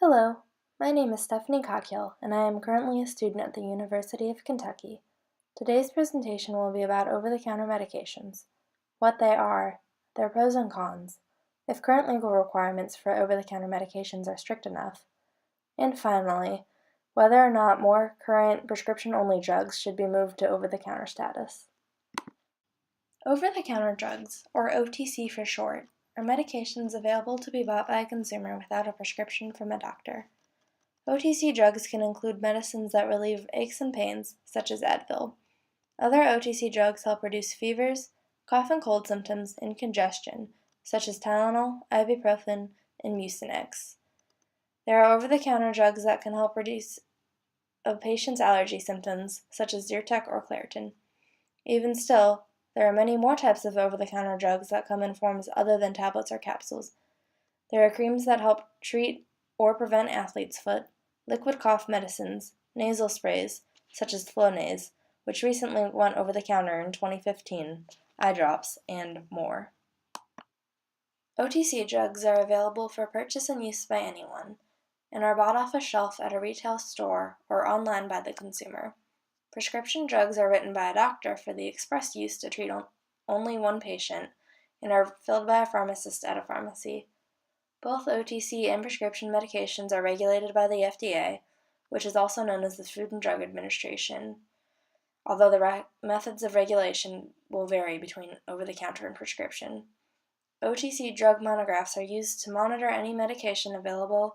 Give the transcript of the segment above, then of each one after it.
Hello, my name is Stephanie Cockhill, and I am currently a student at the University of Kentucky. Today's presentation will be about over-the-counter medications, what they are, their pros and cons, if current legal requirements for over-the-counter medications are strict enough, and finally, whether or not more current prescription-only drugs should be moved to over-the-counter status. Over-the-counter drugs, or OTC for short, are medications available to be bought by a consumer without a prescription from a doctor. OTC drugs can include medicines that relieve aches and pains, such as Advil. Other OTC drugs help reduce fevers, cough and cold symptoms, and congestion, such as Tylenol, ibuprofen, and Mucinex. There are over-the-counter drugs that can help reduce a patient's allergy symptoms, such as Zyrtec or Claritin. Even still, there are many more types of over-the-counter drugs that come in forms other than tablets or capsules. There are creams that help treat or prevent athlete's foot, liquid cough medicines, nasal sprays, such as Flonase, which recently went over the counter in 2015, eye drops, and more. OTC drugs are available for purchase and use by anyone, and are bought off a shelf at a retail store or online by the consumer. Prescription drugs are written by a doctor for the express use to treat only one patient, and are filled by a pharmacist at a pharmacy. Both OTC and prescription medications are regulated by the FDA, which is also known as the Food and Drug Administration, although the methods of regulation will vary between over-the-counter and prescription. OTC drug monographs are used to monitor any medication available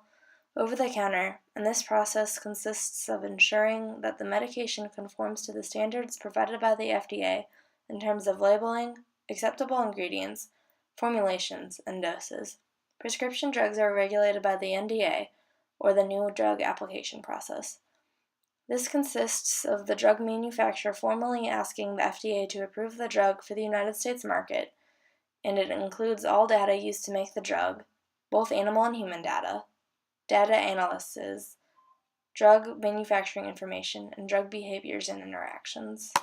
over-the-counter, and this process consists of ensuring that the medication conforms to the standards provided by the FDA in terms of labeling, acceptable ingredients, formulations, and doses. Prescription drugs are regulated by the NDA, or the New Drug Application process. This consists of the drug manufacturer formally asking the FDA to approve the drug for the United States market, and it includes all data used to make the drug, both animal and human data analysis, drug manufacturing information, and drug behaviors and interactions.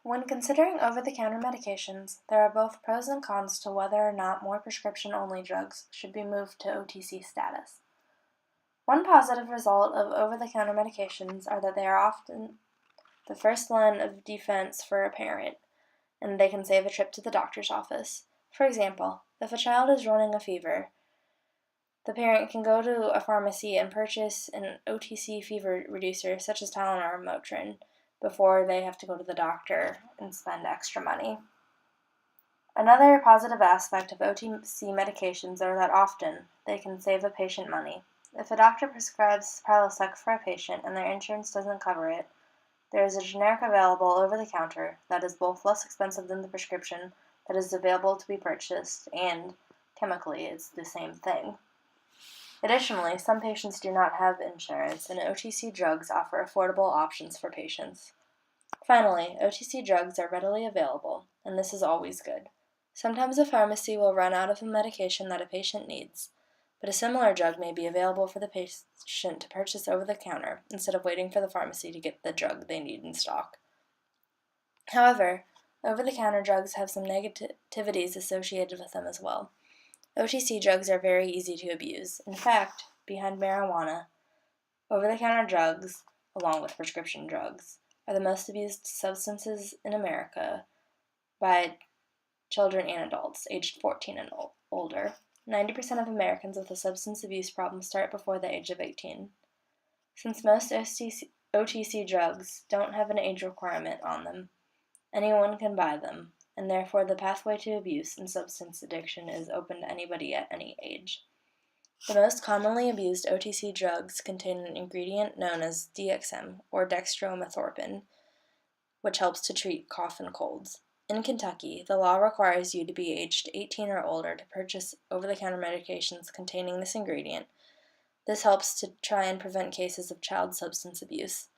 When considering over-the-counter medications, there are both pros and cons to whether or not more prescription-only drugs should be moved to OTC status. One positive result of over-the-counter medications are that they are often the first line of defense for a parent, and they can save a trip to the doctor's office. For example, if a child is running a fever, the parent can go to a pharmacy and purchase an OTC fever reducer such as Tylenol or Motrin before they have to go to the doctor and spend extra money. Another positive aspect of OTC medications are that often they can save a patient money. If a doctor prescribes Prilosec for a patient and their insurance doesn't cover it, there is a generic available over the counter that is both less expensive than the prescription that is available to be purchased, and chemically it's the same thing. Additionally, some patients do not have insurance, and OTC drugs offer affordable options for patients. Finally, OTC drugs are readily available, and this is always good. Sometimes a pharmacy will run out of a medication that a patient needs, but a similar drug may be available for the patient to purchase over the counter instead of waiting for the pharmacy to get the drug they need in stock. However, over-the-counter drugs have some negativities associated with them as well. OTC drugs are very easy to abuse. In fact, behind marijuana, over-the-counter drugs, along with prescription drugs, are the most abused substances in America by children and adults aged 14 and older. 90% of Americans with a substance abuse problem start before the age of 18. Since most OTC drugs don't have an age requirement on them, anyone can buy them, and therefore the pathway to abuse and substance addiction is open to anybody at any age. The most commonly abused OTC drugs contain an ingredient known as DXM, or dextromethorphan, which helps to treat cough and colds. In Kentucky, the law requires you to be aged 18 or older to purchase over-the-counter medications containing this ingredient. This helps to try and prevent cases of child substance abuse.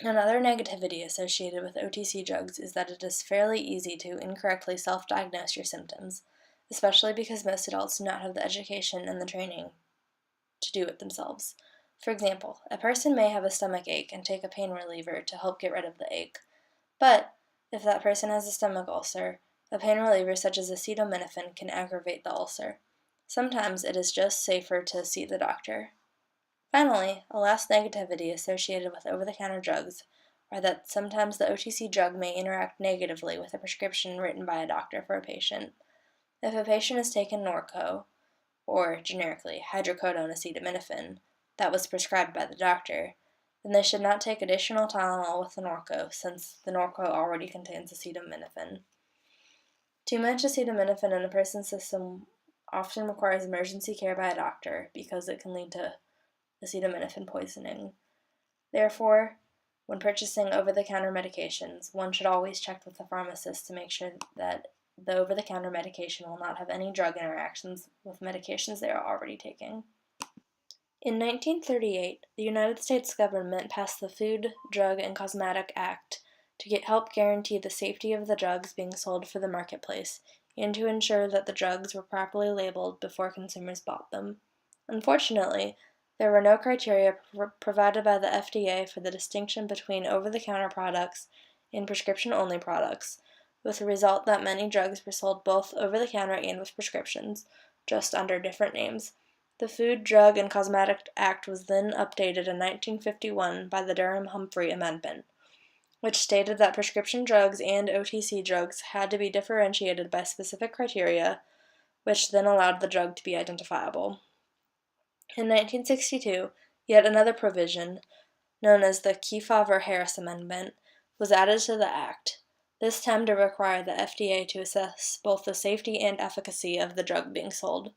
Another negativity associated with OTC drugs is that it is fairly easy to incorrectly self-diagnose your symptoms, especially because most adults do not have the education and the training to do it themselves. For example, a person may have a stomach ache and take a pain reliever to help get rid of the ache. But if that person has a stomach ulcer, a pain reliever such as acetaminophen can aggravate the ulcer. Sometimes it is just safer to see the doctor. Finally, a last negativity associated with over-the-counter drugs are that sometimes the OTC drug may interact negatively with a prescription written by a doctor for a patient. If a patient has taken Norco, or generically hydrocodone acetaminophen, that was prescribed by the doctor, then they should not take additional Tylenol with the Norco, since the Norco already contains acetaminophen. Too much acetaminophen in a person's system often requires emergency care by a doctor because it can lead to acetaminophen poisoning. Therefore, when purchasing over-the-counter medications, one should always check with the pharmacist to make sure that the over-the-counter medication will not have any drug interactions with medications they are already taking. In 1938, the United States government passed the Food, Drug, and Cosmetic Act to help guarantee the safety of the drugs being sold for the marketplace and to ensure that the drugs were properly labeled before consumers bought them. Unfortunately, there were no criteria provided by the FDA for the distinction between over-the-counter products and prescription-only products, with the result that many drugs were sold both over-the-counter and with prescriptions, just under different names. The Food, Drug, and Cosmetic Act was then updated in 1951 by the Durham-Humphrey Amendment, which stated that prescription drugs and OTC drugs had to be differentiated by specific criteria, which then allowed the drug to be identifiable. In 1962, yet another provision, known as the Kefauver-Harris Amendment, was added to the Act, this time to require the FDA to assess both the safety and efficacy of the drug being sold.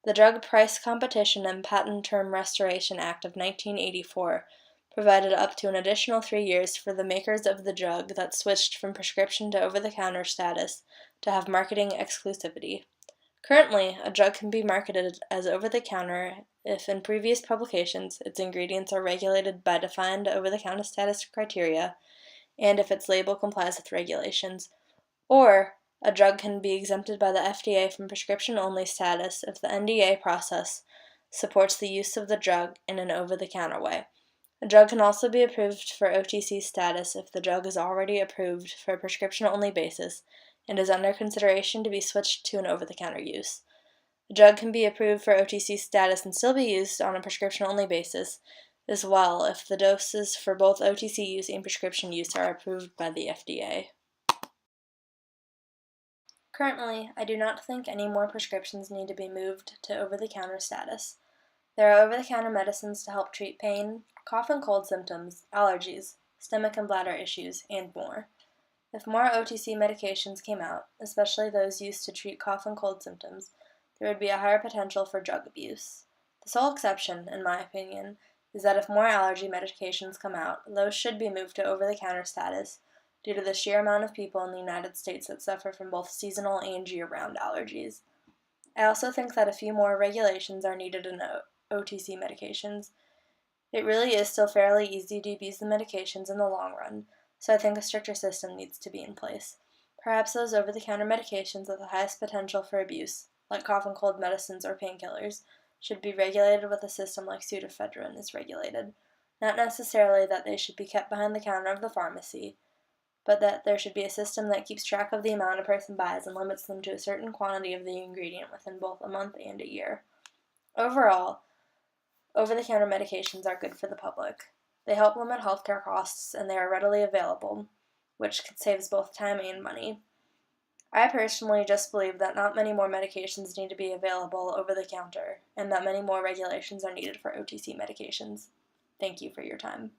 The Drug Price Competition and Patent Term Restoration Act of 1984 provided up to an additional 3 years for the makers of the drug that switched from prescription to over-the-counter status to have marketing exclusivity. Currently, a drug can be marketed as over-the-counter if in previous publications its ingredients are regulated by defined over-the-counter status criteria and if its label complies with regulations, or a drug can be exempted by the FDA from prescription-only status if the NDA process supports the use of the drug in an over-the-counter way. A drug can also be approved for OTC status if the drug is already approved for a prescription-only basis and is under consideration to be switched to an over-the-counter use. A drug can be approved for OTC status and still be used on a prescription-only basis as well if the doses for both OTC use and prescription use are approved by the FDA. Currently, I do not think any more prescriptions need to be moved to over-the-counter status. There are over-the-counter medicines to help treat pain, cough and cold symptoms, allergies, stomach and bladder issues, and more. If more OTC medications came out, especially those used to treat cough and cold symptoms, there would be a higher potential for drug abuse. The sole exception, in my opinion, is that if more allergy medications come out, those should be moved to over-the-counter status due to the sheer amount of people in the United States that suffer from both seasonal and year-round allergies. I also think that a few more regulations are needed in OTC medications. It really is still fairly easy to abuse the medications in the long run, so I think a stricter system needs to be in place. Perhaps those over-the-counter medications with the highest potential for abuse, like cough and cold medicines or painkillers, should be regulated with a system like pseudoephedrine is regulated. Not necessarily that they should be kept behind the counter of the pharmacy, but that there should be a system that keeps track of the amount a person buys and limits them to a certain quantity of the ingredient within both a month and a year. Overall, over-the-counter medications are good for the public. They help limit healthcare costs and they are readily available, which saves both time and money. I personally just believe that not many more medications need to be available over the counter and that many more regulations are needed for OTC medications. Thank you for your time.